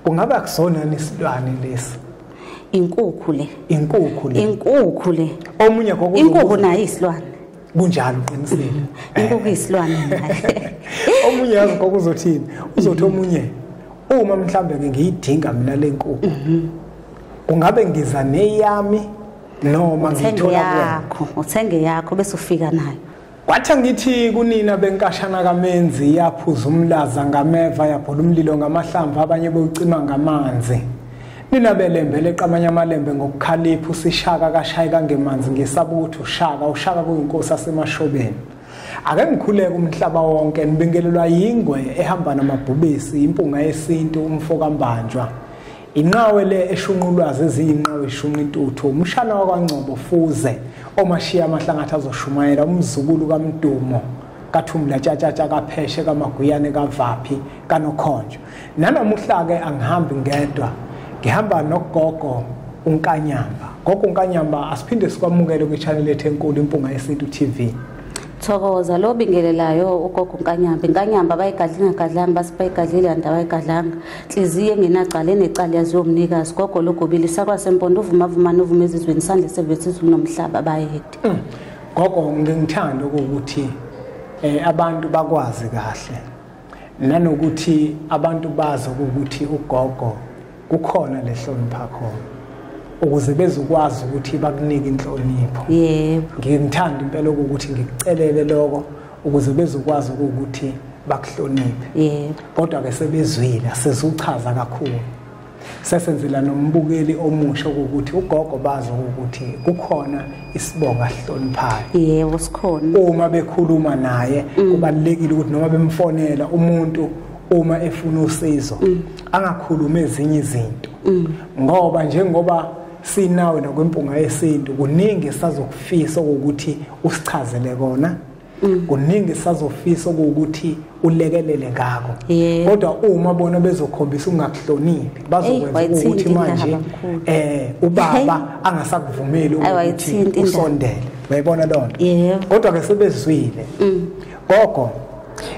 Kungaba kusona nesilwane lesi. Inkukhu le. Inkukhu le. Omunye gogo. Inkukhu nayo isilwane. Kunjalo uqinisile. Inkukhu isilwane naye. Omunye yazi gogo uzothini? Uzothi omunye uma mhlambe ke ngiyidinga mina lenkukhu. Ungabe ngiza neyami noma ngithola kwakho. Uthenge yakho bese ufika nayo. Kwathi ngithi kunina benkashana kaMenzi yaphuza umlaza ngameva yaphola umlilo ngamahlamvu abanye beucima ngamanzi. Nina belembele eqamanya amalembe ngokukhalipha usishaka kashayika ngemanzi ngesaba ukuthi ushaka kuyinkosi asemashobeni. Ake ngikhuleke umhlaba wonke nibingelelwa yingwe ehamba namabhubesi impunga yesintu umfoka mbanjwa. Inqawe le eshunqulwazi eziyinqawe ishunqa intuthu umshana wakwaNgcobo fuze omashiya amahlangatha azoshumayela umzukulu kaMdumo kaThumla tshatatsha kaPheshe kaMaguyane kaVaphi kaNokhonjo. Nanamuhla ke angihambi ngedwa ngihamba nogogo uNkanyamba. Gogo uNkanyamba asiphinde sikwamukele kwichannel lethu enkulu impunga yesintu TV. Thokoza lo bingelelayo ugogo uNkanyamba. Inkanyamba bayigadlanga basibayigadlile kanti abayigadlanga. Inhliziyo engenacala enecala yazomnikazi gogo logobile sakwasempondo uvuma ezizweni sandle sevethizwe nomhlaba bayede. Gogo ngingithanda ukuthi abantu bakwazi kahle. Nanokuthi abantu bazi ukuthi ugogo kukhona lehlonipha khona. Ukuze bezokwazi ukuthi bakunike inhlonipho. Yebo. Ngithanda impela ukuthi ngikucelele lokho ukuze bezokwazi ukuthi bakuhloniphe. Yebo. Kodwa ke sebezwile sezuchaza kakhulu. Sesenzela nombukeli omusha ukuthi ugogo bazi ukuthi kukhona isibonga sihloniphayo. Yebo sikhona. Uma bekhuluma naye kubalekile ukuthi noma bemfonela umuntu uma efuna usizo angakhuluma ezinye izinto. Ngoba njengoba sinawe nakwempunga yesintu kuningi sizokufisa ukuthi usichazele kona. Kuningi sizofisa ukuthi ulekelele ngakho. Kodwa uma bona bezokhombisa ungakuhloniphi bazokwenza ukuthi manje ubaba angasakuvumeli ukuthi usondele. Uyayibona lonto? Yebo. Kodwa ke sebezwile. Gogo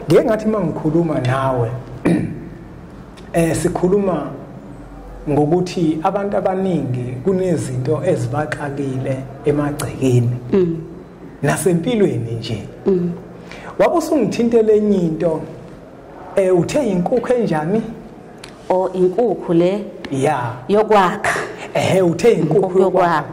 ngeke ngathi mangikhuluma nawe sikhuluma ngokuthi abantu abaningi kunezinto ezibaxakile emagcekeni nasempilweni nje. Wabe usungithintele enye into uthe inkukhu enjani? Inkukhu le yokwakha. Uthe inkukhu yokwakha.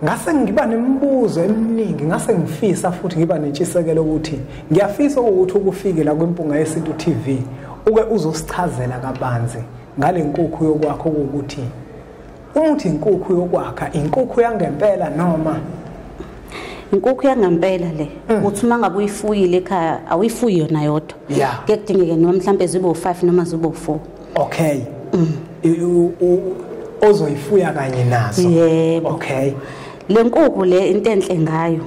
Ngase ngiba nemibuzo eminingi ngase ngifisa futhi ngiba nentshisekelo ukuthi ngiyafisa ukuthi ukufike la kwempunga yesintu TV uke uzosichazela kabanzi ngale nkukhu yokwakha ukuthi umuthi inkukhu yokwakha inkukhu yangempela noma inkukhu yangempela le uthi mangabe uyifuyile ekhaya awuyifuyi yona yodwa ke kudingeke noma mhlambe zibo 5 noma zibo 4. Okay. Ozoyifuya kanye nazo. Okay. Le nkukhu le into enhle ngayo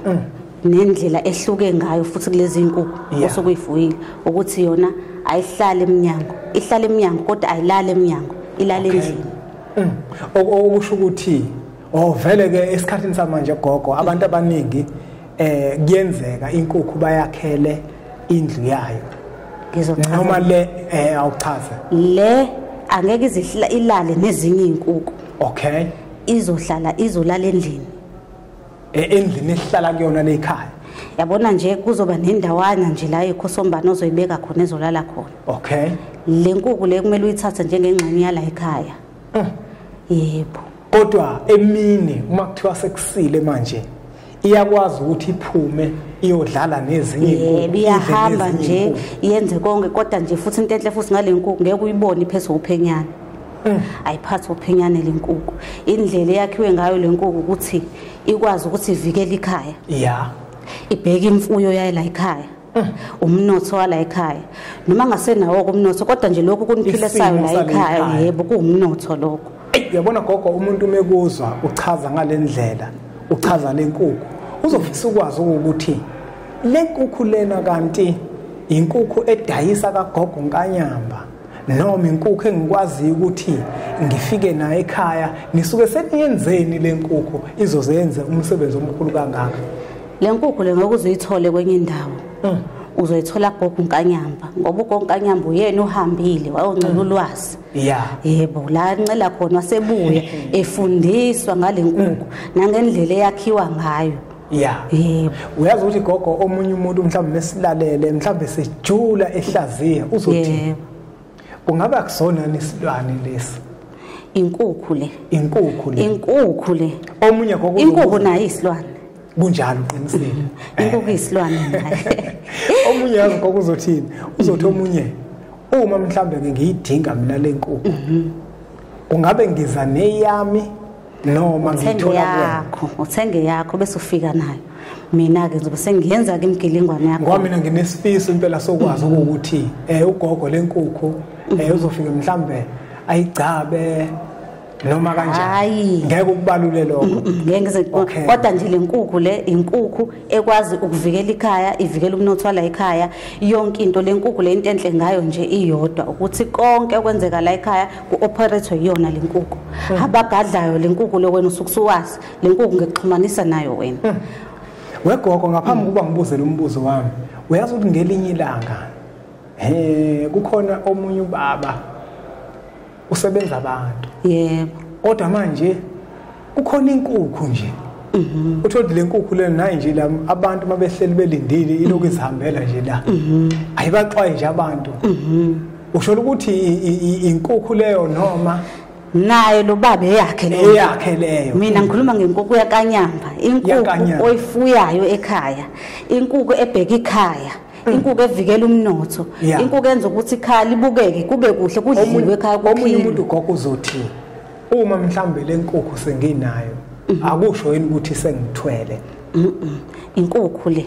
nendlela ehluke ngayo futhi kulezi inkukhu osokuyifuyile ukuthi yona ayihlale eminyango. Ihlale eminyango kodwa ayilale eminyango. Ilale endlini. Okusho ukuthi vele ke esikhathini samanje gogo abantu abaningi kuyenzeka inkukhu bayakhele indlu yayo. Ngizochaza. Noma le awuchaza. Le angeke izihla ilale nezinye inkukhu. Okay. Izolala endlini. Endlini ehlala kuyona le ekhaya. Yabona nje kuzoba nendawana nje la ekhosombana ozoyibeka khona ezolala khona. Okay. Le nkukhu le kumele uyithathe njengengxenye yala ekhaya. Yebo. Kodwa emini uma kuthiwa sekusile manje iyakwazi ukuthi iphume iyodlala nezinye inkukhu. Yebo iyahamba nje yenze konke kodwa nje futhi into enhle futhi ngale nkukhu ngeke uyibone iphezulu uphenyana. Ayiphatha uphenyane le nkukhu. Indlela yakhiwe ngayo le nkukhu ukuthi ikwazi ukuthi ivikele ikhaya. Ibheke imfuyo yayo la ekhaya. Umnotho wala ekhaya. Noma ngasenawo umnotho kodwa nje lokho kuniphilesayo la ekhaya yebo kuumnotho lokho. Uyabona gogo umuntu umekuzwa uchaza ngalendlela uchaza lenkukhu uzofisa ukwazi ukuthi lenkukhu lena kanti inkukhu edayisa kagogo uNkanyamba noma inkukhu engikwazi ukuthi ngifike naye ekhaya nisuke seniyenzeni lenkukhu izozenza umsebenzi omkhulu kangaka. Le nkukhu le ngeke uzuyithole kwenye indawo uzoyithola gogo uNkanyamba ngoba ugogo uNkanyamba uyena uhambile wayoncela ulwazi yebo la ncela khona wasebuya efundiswa ngale nkukhu nangendlela eyakhiwa ngayo yebo uyazi ukuthi gogo omunye umuntu mhlawumbe mesilalele mhlawumbe sejula ehlaziya uzothi kungabe akusona nesilwane lesi inkukhu le omunye gogo inkukhu nayo isilwane kunjalo uqinisile inkukhu isilwane omunye yazi gogo uzothini uzothi omunye uma mhlambe ngiyidinga mina lenkukhu kungabe ngiza neyami noma ngithola yakho uthenge yakho bese ufika nayo mina ke ngizobe sengiyenza ke imgilingwane yakho ngoba mina nginesifiso impela sokwazi ukuthi ugogo lenkukhu uzofika mhlambe ayigcabe noma kanjani ngeke ukubalule lokho ngeke kodwa nje lenkukhu le inkukhu ekwazi ukuvikela ikhaya ivikela umnotho wala ekhaya yonke into lenkukhu le into enhle ngayo nje iyodwa ukuthi konke okwenzeka la ekhaya kuoperate yona lenkukhu abagadlayo lenkukhu le wena usukusuwazi lenkukhu ngekuxhumanisa nayo wena wegogo ngaphambi kuba ngibuze lo mbuzo wami uyazi ukuthi ngelinye ilanga kukhona omunye ubaba usebenza abantu yebo kodwa manje kukhona inkukhu nje uthola le nkukhu le nayi nje la abantu mabehleli belindile iloko izihambela nje la ayibaxwaye nje abantu usho ukuthi inkukhu leyo noma naye lo baba eyakhe leyo mina ngikhuluma ngenkukhu yaKanyamba inkukhu oyifuyayo ekhaya inkukhu ebheka ikhaya inkukhu evikela umnotho inkukhu enza ukuthi ikhaya libukeke kube kuhle kudliwe ekhaya omunye umuntu gogo uzothi uma mhlambe lenkukhu senginayo akusho yini ukuthi sengithwele inkukhu le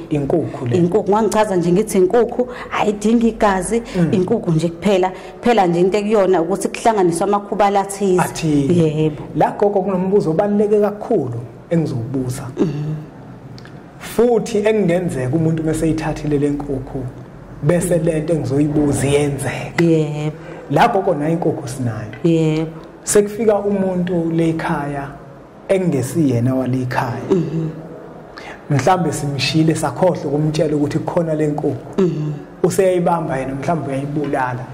ngichaza nje ngithi inkukhu ayidingi igazi inkukhu nje kuphela nje into ekuyona ukuthi kuhlanganiswa amakhuba lathize yebo la gogo kunombuzo obaluleke kakhulu engizobuza futhi engenzeka umuntu bese yithathile lenkukhu bese lento engizoyibuza iyenzeka yebo lapho kona inkukhu sinayo yebo sekufika umuntu lekhaya engesiyena walekhaya mhlambe simshile sakhohle kumtshela ukuthi kukhona lenkukhu useyayibamba yena mhlambe uyayibulala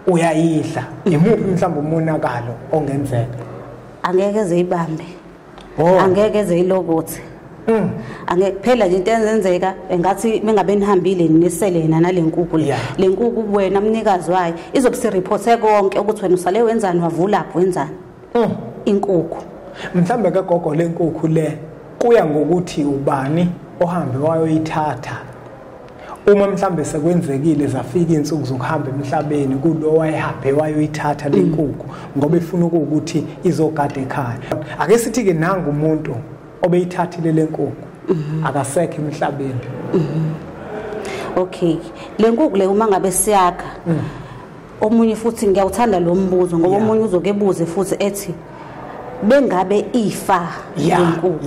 uyayidla imuphi mhlambe umonakalo ongenzeka angeke zeyibambe angeke zeyilokothi angeke phela nje into enzenzeka engathi mengabe nihambile nisele yena nalenkukhu lenkukhu wena mnikazi wayo izobe report konke ukuthi wena usale wenzani wavula lapho wenzani inkukhu mhlambe ke gogo lenkukhu le kuya ngokuthi ubani ohambe wayoyithatha uma mhlambe sekwenzekile zafika insuku zokuhamba emhlabeni kulo wayehambe wayoyithatha lenkukhu ngoba efuna ukuthi izogada ekhaya ake sithi ke nanga umuntu obeyithathile lenkukhu akasekho emhlabeni okay lenkukhu le uma ngabe siyakha omunye futhi ngiyawuthanda lo mbuzo ngoba omunye uzokebuze futhi ethi bengabe ifa lenkukhu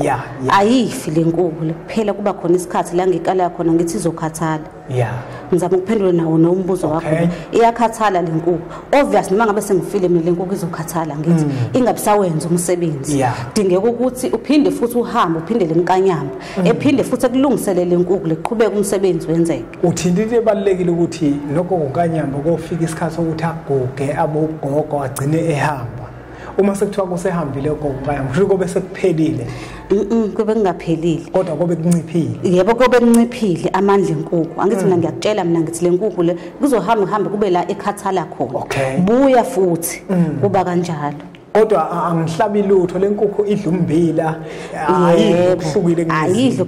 ayifi lenkukhu kuphela kuba khona isikhathi la ngikala khona ngithi izokhathala ngizama ukuphendula nawo nombuzo wakho iyakhathala lenkukhu obvious noma ngabe sengifile mina lenkukhu izokhathala ngithi ingabisawenza umsebenzi dingeka ukuthi uphinde futhi uhambe uphinde lenkanyamba ephinde futhi ekulungiselele lenkukhu leqhubeka umsebenzi wenzeke uthindile ebalekile ukuthi lokho ngonkanyamba kofika isikhathi sokuthi aguge abogogo agcine ehamba uma sekuthiwa kusehambile gogo ngisho kube sekuphelile kube kungaphelile kodwa kube kunciphile yebo kube kunciphile amandla enkukhu angithi mina ngiyakutshela mina ngithi lenkukhu le kuzohamba kube la ekhathala khona buya futhi kuba kanjalo kodwa angihlabi lutho lenkukhu idla umbila ayidla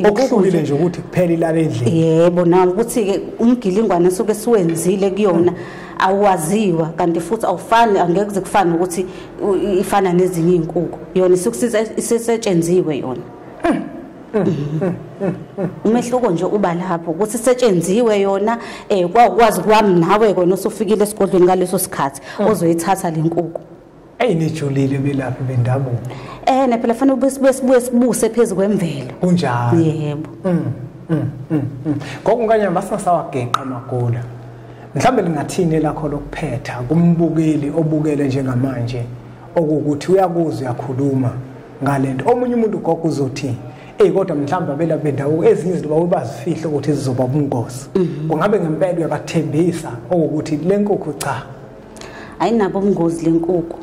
okuhlukile nje ukuthi kuphela ilale endlini yebo nawo ukuthi ke umgilingwane esuke siwenzile kuyona awaziwa kanti futhi awufani angeke kufane ukuthi ifana nezinye inkukhu yona isisetshenziwe yona umehluko nje uba lapho ukuthi isetshenziwe yona kwakwazi kwami nawe kona usufikile esigodlweni ngaleso sikhathi ozoyithatha lenkukhu nijulile belaphi bendabuko phela fanele sibuye sibuse phezulu kwemvelo kunjalo yebo ngokunkanyamba sasawageqa amagula mhlambe lingathini lakho lokuphetha kumbukeli obukele njengamanje okuthi uyakuzwa uyakhuluma ngalento omunye umuntu gogo uzothi kodwa mhlawumbe abela bendawo ezinye izinto bazifihle ukuthi zizoba ubungozi kungabe ngempela uyabathembisa ukuthi le nkukhu cha ayinabo ubungozi lenkukhu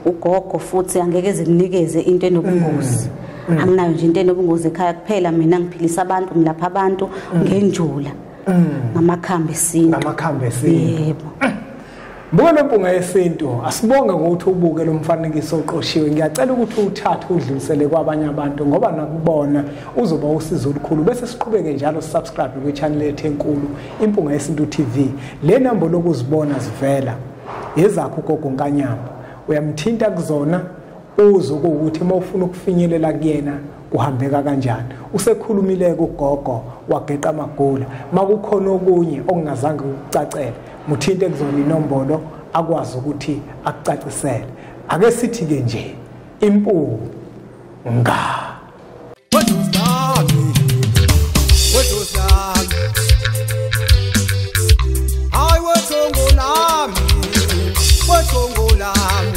ugogo futhi angeke zikunikeze into enobungozi anginayo nje into enobungozi ekhaya kuphela mina ngiphilisa abantu ngilapha abantu ngenjula ngamakhambi esintu yebo buke lempunga yesintu asibonge ngokuthi ubuke lo mfanekiso oqoshiwe ngiyacela ukuthi uthathe udlulisele kwabanye abantu ngoba nakubona uzoba usizo olukhulu bese siqhubeke njalo subscribe kwi-channel yethu enkulu impunga yesintu TV le number lokuzibona zivela ezakho ugogo Nkanyamba uyamthinta kuzona uzwe ukuthi mawufuna ukufinyelela kuyena kuhambeka kanjani usekhulumile kugogo wageqa amagula makukhona okunye okungazange ukucacela muthinte kuzona inombolo akwazi ukuthi akucacisele ake sithi ke nje impunga Hayi wethongo lami